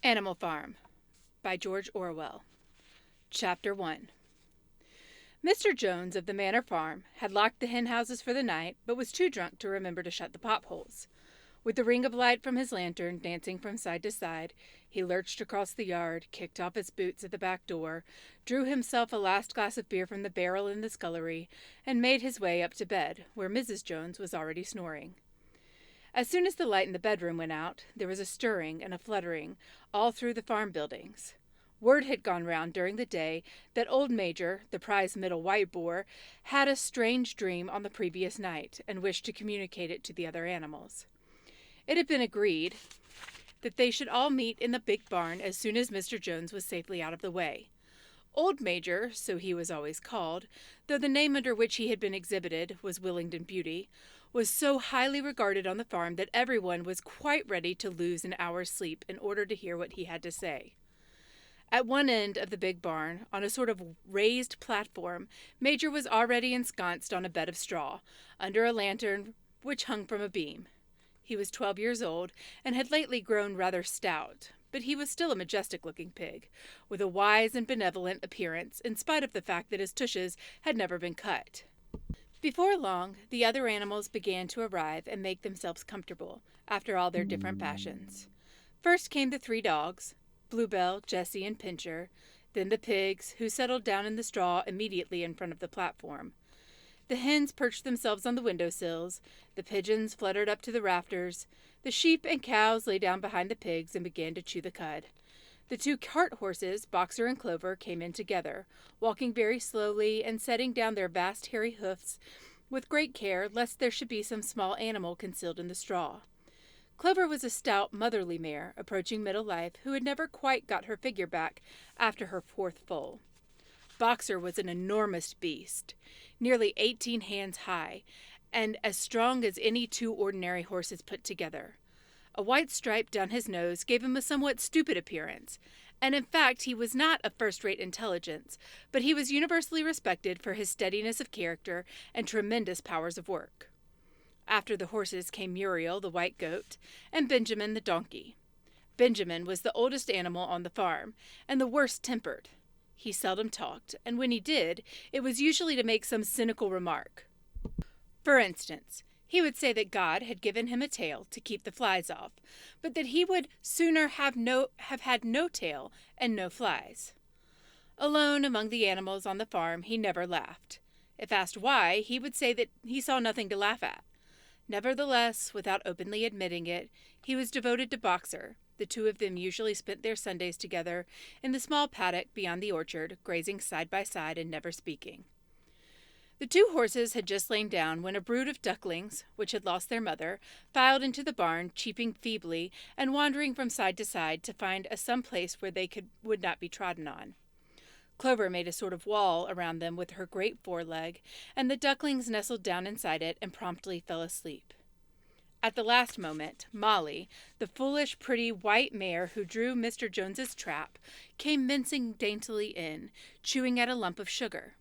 Animal Farm by George Orwell. Chapter 1. Mr. Jones of the Manor Farm had locked the hen houses for the night, but was too drunk to remember to shut the potholes. With the ring of light from his lantern dancing from side to side, he lurched across the yard, kicked off his boots at the back door, drew himself a last glass of beer from the barrel in the scullery, and made his way up to bed, where Mrs. Jones was already snoring. As soon as the light in the bedroom went out, there was a stirring and a fluttering all through the farm buildings. Word had gone round during the day that old Major, the prize middle white boar, had a strange dream on the previous night, and wished to communicate it to the other animals. It had been agreed that they should all meet in the big barn as soon as Mr. Jones was safely out of the way. Old Major, so he was always called, though the name under which he had been exhibited was Willingdon Beauty, was so highly regarded on the farm that everyone was quite ready to lose an hour's sleep in order to hear what he had to say. At one end of the big barn, on a sort of raised platform, Major was already ensconced on a bed of straw, under a lantern which hung from a beam. He was 12 years old, and had lately grown rather stout, but he was still a majestic-looking pig, with a wise and benevolent appearance, in spite of the fact that his tushes had never been cut. Before long, the other animals began to arrive and make themselves comfortable, after all their different passions. First came the 3 dogs, Bluebell, Jessie, and Pincher, then the pigs, who settled down in the straw immediately in front of the platform. The hens perched themselves on the window-sills, the pigeons fluttered up to the rafters, the sheep and cows lay down behind the pigs and began to chew the cud. The 2 cart horses, Boxer and Clover, came in together, walking very slowly and setting down their vast hairy hoofs with great care lest there should be some small animal concealed in the straw. Clover was a stout, motherly mare, approaching middle life, who had never quite got her figure back after her 4th foal. Boxer was an enormous beast, nearly 18 hands high, and as strong as any 2 ordinary horses put together. A white stripe down his nose gave him a somewhat stupid appearance, and in fact he was not of first-rate intelligence, but he was universally respected for his steadiness of character and tremendous powers of work. After the horses came Muriel, the white goat, and Benjamin, the donkey. Benjamin was the oldest animal on the farm, and the worst-tempered. He seldom talked, and when he did, it was usually to make some cynical remark. For instance, he would say that God had given him a tail to keep the flies off, but that he would sooner have had no tail and no flies. Alone among the animals on the farm, he never laughed. If asked why, he would say that he saw nothing to laugh at. Nevertheless, without openly admitting it, he was devoted to Boxer. The 2 of them usually spent their Sundays together in the small paddock beyond the orchard, grazing side by side and never speaking. The 2 horses had just lain down when a brood of ducklings, which had lost their mother, filed into the barn, cheeping feebly and wandering from side to side to find some place where they would not be trodden on. Clover made a sort of wall around them with her great foreleg, and the ducklings nestled down inside it and promptly fell asleep. At the last moment, Molly, the foolish, pretty white mare who drew Mr. Jones's trap, came mincing daintily in, chewing at a lump of sugar.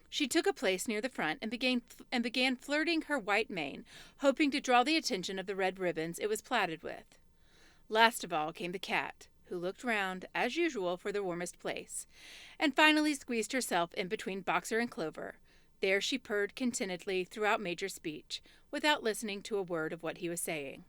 She took a place near the front and began flirting her white mane, hoping to draw the attention of the red ribbons it was plaited with. Last of all came the cat, who looked round, as usual, for the warmest place, and finally squeezed herself in between Boxer and Clover. There she purred contentedly throughout Major's speech, without listening to a word of what he was saying.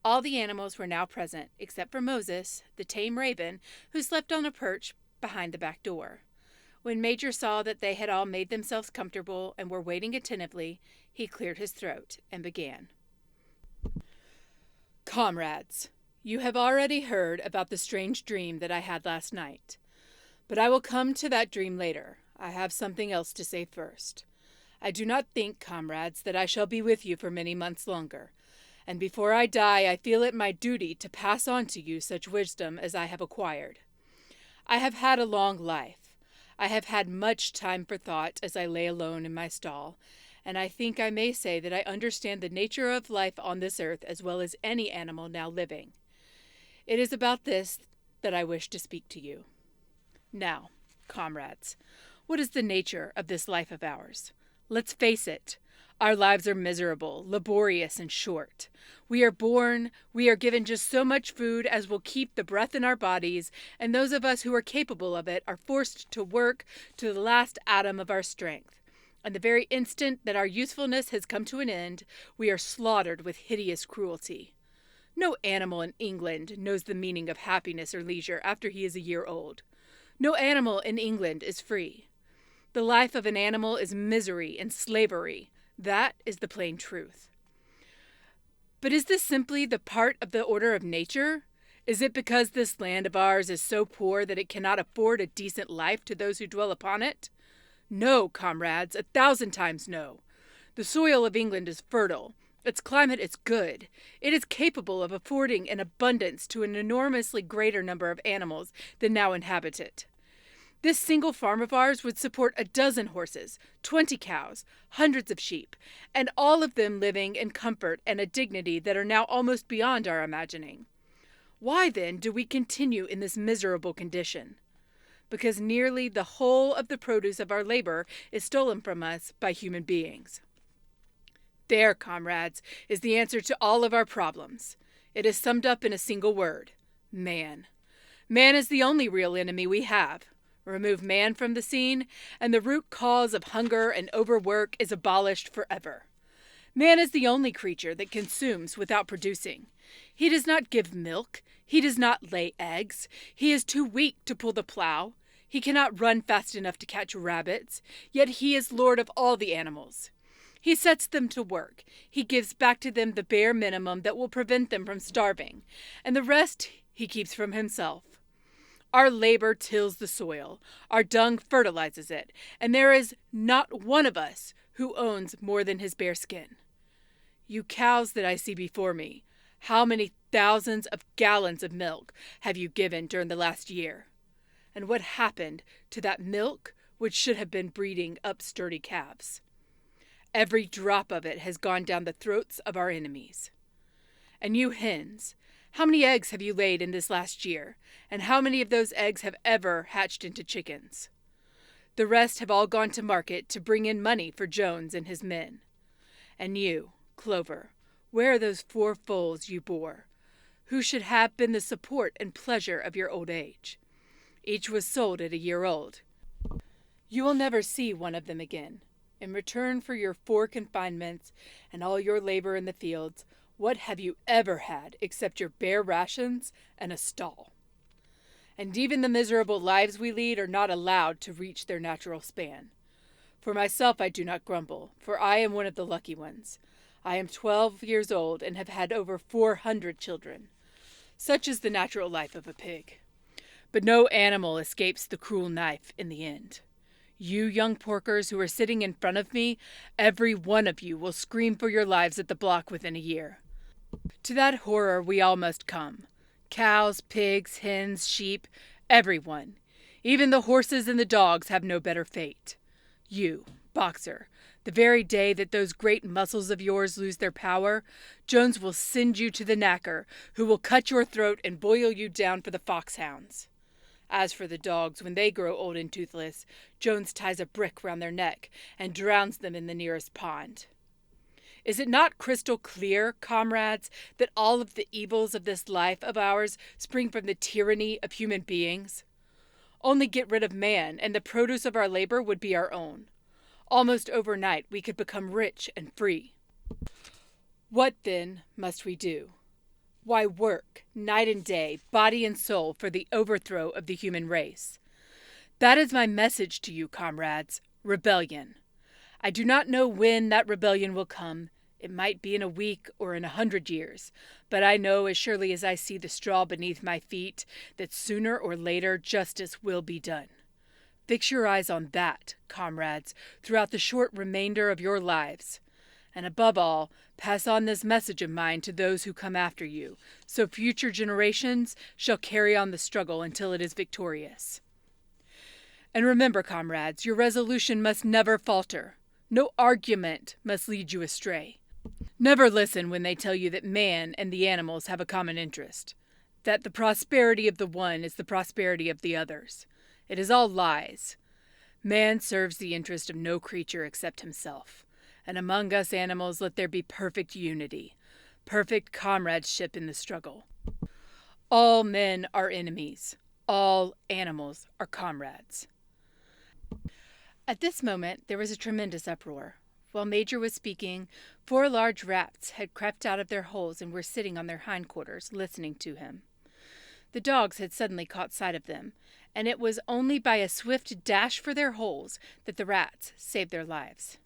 All the animals were now present, except for Moses, the tame raven, who slept on a perch behind the back door. When Major saw that they had all made themselves comfortable and were waiting attentively, he cleared his throat and began. Comrades, you have already heard about the strange dream that I had last night. But I will come to that dream later. I have something else to say first. I do not think, comrades, that I shall be with you for many months longer, and before I die I feel it my duty to pass on to you such wisdom as I have acquired. I have had a long life. I have had much time for thought as I lay alone in my stall, and I think I may say that I understand the nature of life on this earth as well as any animal now living. It is about this that I wish to speak to you. Now, comrades, what is the nature of this life of ours? Let's face it, Our lives are miserable, laborious, and short. We are born, we are given just so much food as will keep the breath in our bodies, and those of us who are capable of it are forced to work to the last atom of our strength. And the very instant that our usefulness has come to an end, we are slaughtered with hideous cruelty. No animal in England knows the meaning of happiness or leisure after he is a year old. No animal in England is free. The life of an animal is misery and slavery. That is the plain truth. But is this simply the part of the order of nature? Is it because this land of ours is so poor that it cannot afford a decent life to those who dwell upon it? No, comrades, 1,000 times no. The soil of England is fertile. Its climate is good. It is capable of affording an abundance to an enormously greater number of animals than now inhabit it. This single farm of ours would support 12 horses, 20 cows, hundreds of sheep, and all of them living in comfort and a dignity that are now almost beyond our imagining. Why, then, do we continue in this miserable condition? Because nearly the whole of the produce of our labor is stolen from us by human beings. There, comrades, is the answer to all of our problems. It is summed up in a single word: man. Man is the only real enemy we have. Remove man from the scene, and the root cause of hunger and overwork is abolished forever. Man is the only creature that consumes without producing. He does not give milk. He does not lay eggs. He is too weak to pull the plow. He cannot run fast enough to catch rabbits, yet he is lord of all the animals. He sets them to work. He gives back to them the bare minimum that will prevent them from starving, and the rest he keeps from himself. Our labor tills the soil, our dung fertilizes it, and there is not one of us who owns more than his bare skin. You cows that I see before me, how many thousands of gallons of milk have you given during the last year? And what happened to that milk which should have been breeding up sturdy calves? Every drop of it has gone down the throats of our enemies. And you hens, how many eggs have you laid in this last year, and how many of those eggs have ever hatched into chickens? The rest have all gone to market to bring in money for Jones and his men. And you, Clover, where are those 4 foals you bore, who should have been the support and pleasure of your old age? Each was sold at a year old. You will never see one of them again. In return for your 4 confinements and all your labor in the fields, what have you ever had except your bare rations and a stall? And even the miserable lives we lead are not allowed to reach their natural span. For myself I do not grumble, for I am one of the lucky ones. I am 12 years old and have had over 400 children. Such is the natural life of a pig. But no animal escapes the cruel knife in the end. You young porkers who are sitting in front of me, every one of you will scream for your lives at the block within a year. To that horror we all must come. Cows, pigs, hens, sheep, everyone. Even the horses and the dogs have no better fate. You, Boxer, the very day that those great muscles of yours lose their power, Jones will send you to the knacker, who will cut your throat and boil you down for the foxhounds. As for the dogs, when they grow old and toothless, Jones ties a brick round their neck and drowns them in the nearest pond. Is it not crystal clear, comrades, that all of the evils of this life of ours spring from the tyranny of human beings? Only get rid of man, and the produce of our labor would be our own. Almost overnight we could become rich and free. What, then, must we do? Why, work, night and day, body and soul, for the overthrow of the human race. That is my message to you, comrades: rebellion. I do not know when that rebellion will come. It might be in a week or in 100 years, but I know as surely as I see the straw beneath my feet that sooner or later justice will be done. Fix your eyes on that, comrades, throughout the short remainder of your lives. And above all, pass on this message of mine to those who come after you, so future generations shall carry on the struggle until it is victorious. And remember, comrades, your resolution must never falter. No argument must lead you astray. Never listen when they tell you that man and the animals have a common interest, that the prosperity of the one is the prosperity of the others. It is all lies. Man serves the interest of no creature except himself, And among us animals let there be perfect unity, perfect comradeship in the struggle. All men are enemies. All animals are comrades. At this moment there was a tremendous uproar. While Major was speaking, 4 large rats had crept out of their holes and were sitting on their hindquarters, listening to him. The dogs had suddenly caught sight of them, and it was only by a swift dash for their holes that the rats saved their lives.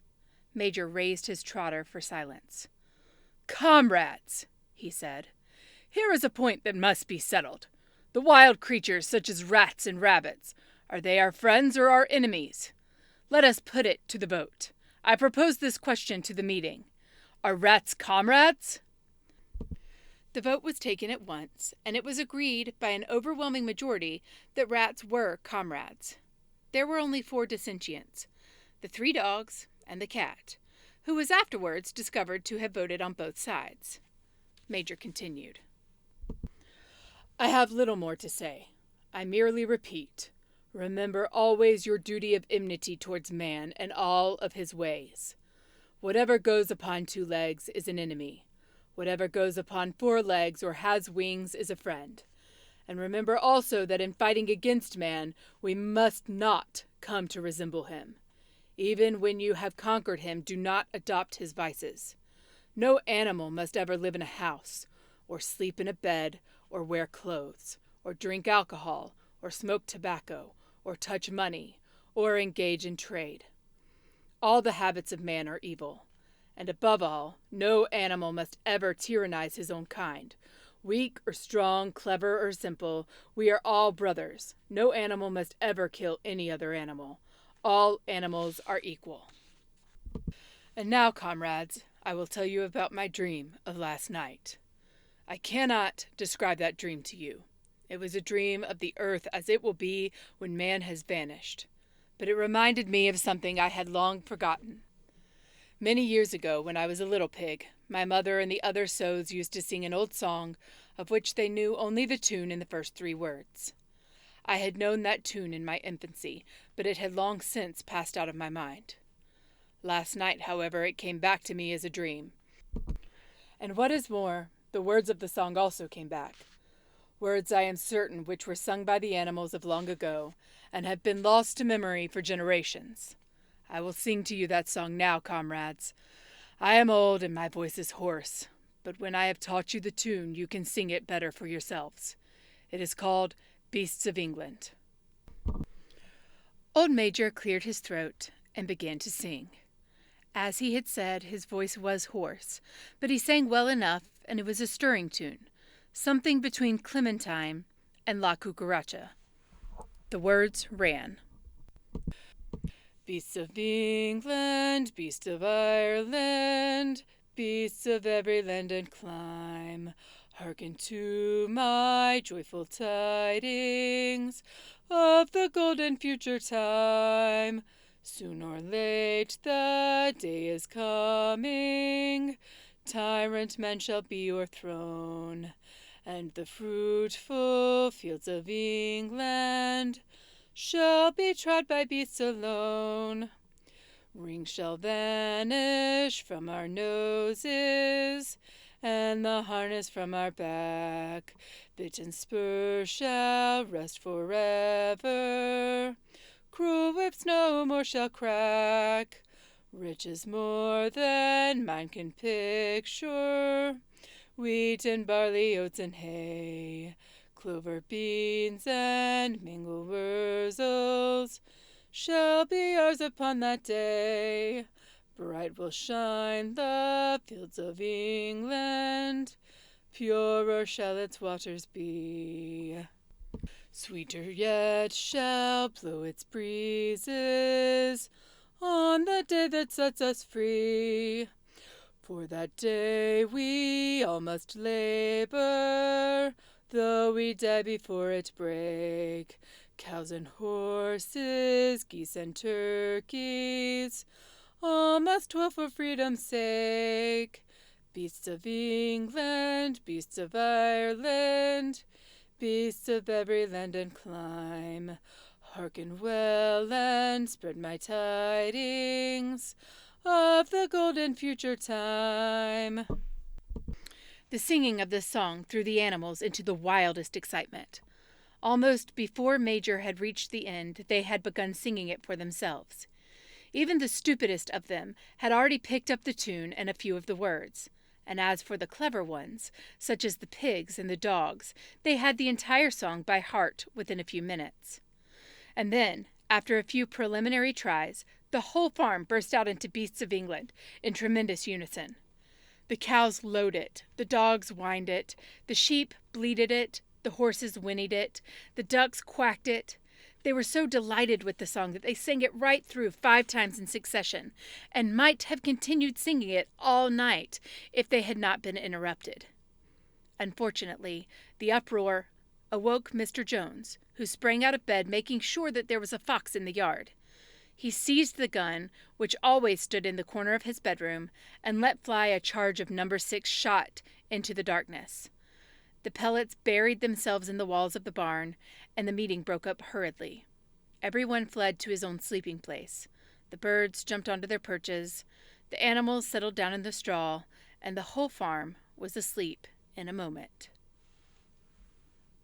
Major raised his trotter for silence. "Comrades," he said, "here is a point that must be settled. The wild creatures, such as rats and rabbits, are they our friends or our enemies? Let us put it to the vote. I propose this question to the meeting. Are rats comrades?" The vote was taken at once, and it was agreed by an overwhelming majority that rats were comrades. There were only 4 dissentients, the 3 dogs and the cat, who was afterwards discovered to have voted on both sides. Major continued. "I have little more to say. I merely repeat, remember always your duty of enmity towards man and all of his ways. Whatever goes upon 2 legs is an enemy. Whatever goes upon 4 legs or has wings is a friend. And remember also that in fighting against man, we must not come to resemble him. Even when you have conquered him, do not adopt his vices. No animal must ever live in a house, or sleep in a bed, or wear clothes, or drink alcohol, or smoke tobacco, or touch money, or engage in trade. All the habits of man are evil. And above all, no animal must ever tyrannize his own kind. Weak or strong, clever or simple, we are all brothers. No animal must ever kill any other animal. All animals are equal. And now, comrades, I will tell you about my dream of last night. I cannot describe that dream to you. It was a dream of the earth as it will be when man has vanished. But it reminded me of something I had long forgotten. Many years ago, when I was a little pig, my mother and the other sows used to sing an old song of which they knew only the tune in the first 3 words. I had known that tune in my infancy, but it had long since passed out of my mind. Last night, however, it came back to me as a dream. And what is more, the words of the song also came back. Words, I am certain, which were sung by the animals of long ago, and have been lost to memory for generations. I will sing to you that song now, comrades. I am old and my voice is hoarse, but when I have taught you the tune, you can sing it better for yourselves. It is called Beasts of England. Old Major cleared his throat and began to sing. As he had said, his voice was hoarse, but he sang well enough, and it was a stirring tune, something between Clementine and La Cucaracha. The words ran: Beasts of England, beasts of Ireland, beasts of every land and clime, hearken to my joyful tidings of the golden future time. Soon or late the day is coming, tyrant men shall be o'erthrown, and the fruitful fields of England shall be trod by beasts alone. Rings shall vanish from our noses, and the harness from our back. Bit and spur shall rest forever. Cruel whips no more shall crack. Riches more than mind can picture. Wheat and barley, oats and hay, clover, beans, and mingled wurzels shall be ours upon that day. Bright will shine the fields of England, purer shall its waters be. Sweeter yet shall blow its breezes on the day that sets us free. For that day we all must labor, though we die before it break. Cows and horses, geese and turkeys, all must toil for freedom's sake. Beasts of England, beasts of Ireland, beasts of every land and clime, hearken well and spread my tidings of the golden future time. The singing of this song threw the animals into the wildest excitement. Almost before Major had reached the end, they had begun singing it for themselves. Even the stupidest of them had already picked up the tune and a few of the words. And as for the clever ones, such as the pigs and the dogs, they had the entire song by heart within a few minutes. And then, after a few preliminary tries, the whole farm burst out into Beasts of England in tremendous unison. The cows lowed it, the dogs whined it, the sheep bleated it, the horses whinnied it, the ducks quacked it. They were so delighted with the song that they sang it right through 5 times in succession, and might have continued singing it all night if they had not been interrupted. Unfortunately, the uproar awoke Mr. Jones, who sprang out of bed making sure that there was a fox in the yard. He seized the gun, which always stood in the corner of his bedroom, and let fly a charge of No. 6 shot into the darkness. The pellets buried themselves in the walls of the barn, and the meeting broke up hurriedly. Everyone fled to his own sleeping place. The birds jumped onto their perches, the animals settled down in the straw, and the whole farm was asleep in a moment.